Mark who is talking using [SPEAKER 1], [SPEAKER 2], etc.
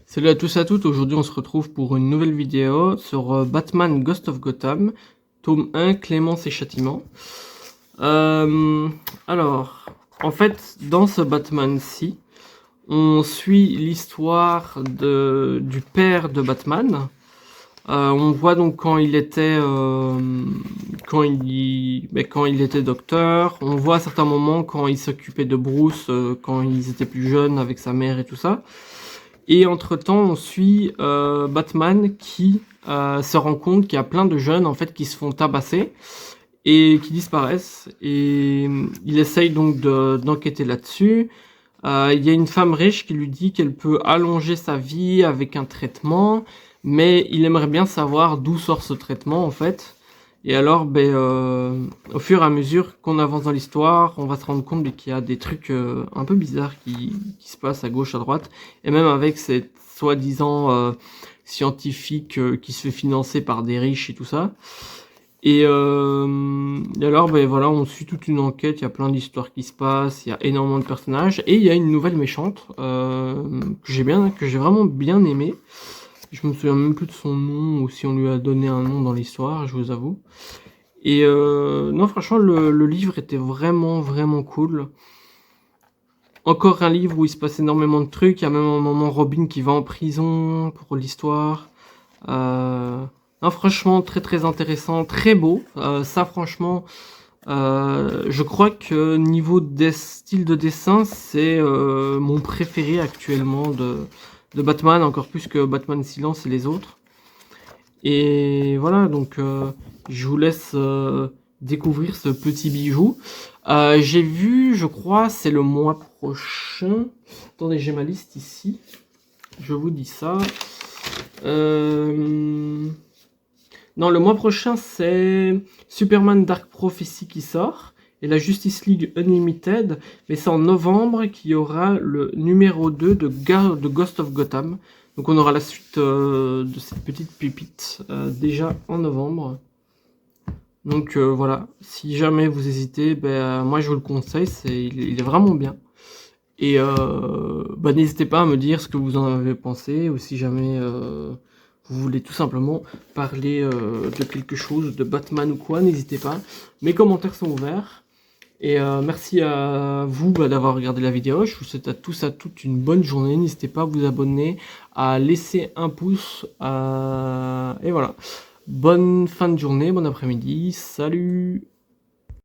[SPEAKER 1] Salut à tous et à toutes, aujourd'hui on se retrouve pour une nouvelle vidéo sur Batman Ghost of Gotham, tome 1, Clémence et Châtiment. Euh, alors, en fait, dans ce Batman-ci, on suit l'histoire du père de Batman. On voit donc quand il était quand il était docteur. On voit à certains moments quand il s'occupait de Bruce, quand ils étaient plus jeunes avec sa mère et tout ça. Et entre-temps, on suit Batman qui se rend compte qu'il y a plein de jeunes en fait qui se font tabasser et qui disparaissent. Et il essaye donc d'enquêter là-dessus. Il y a une femme riche qui lui dit qu'elle peut allonger sa vie avec un traitement, mais il aimerait bien savoir d'où sort ce traitement en fait. Et alors, au fur et à mesure qu'on avance dans l'histoire, on va se rendre compte qu'il y a des trucs un peu bizarres qui se passent à gauche, à droite, et même avec cette soi-disant scientifique qui se fait financer par des riches et tout ça. Et alors, voilà, on suit toute une enquête, il y a plein d'histoires qui se passent, il y a énormément de personnages, et il y a une nouvelle méchante que j'ai vraiment bien aimée. Je me souviens même plus de son nom, ou si on lui a donné un nom dans l'histoire, je vous avoue. Et non, franchement, le livre était vraiment, vraiment cool. Encore un livre où il se passe énormément de trucs, il y a même un moment Robin qui va en prison pour l'histoire. Non, franchement, très très intéressant, très beau. Ça, franchement, je crois que niveau des styles de dessin, c'est mon préféré actuellement de Batman, encore plus que Batman Silence et les autres. Et voilà, donc je vous laisse découvrir ce petit bijou. J'ai vu, je crois, c'est le mois prochain. Attendez, j'ai ma liste ici. Je vous dis ça. Non, le mois prochain, c'est Superman Dark Prophecy qui sort. Et la Justice League Unlimited. Mais c'est en novembre qu'il y aura le numéro 2 de Ghost of Gotham. Donc on aura la suite de cette petite pépite déjà en novembre. Donc voilà, si jamais vous hésitez, moi je vous le conseille, il est vraiment bien. Et n'hésitez pas à me dire ce que vous en avez pensé, ou si jamais vous voulez tout simplement parler de quelque chose, de Batman ou quoi, n'hésitez pas. Mes commentaires sont ouverts. Et merci à vous d'avoir regardé la vidéo. Je vous souhaite à tous à toutes une bonne journée. N'hésitez pas à vous abonner, à laisser un pouce. Et voilà. Bonne fin de journée, bon après-midi. Salut!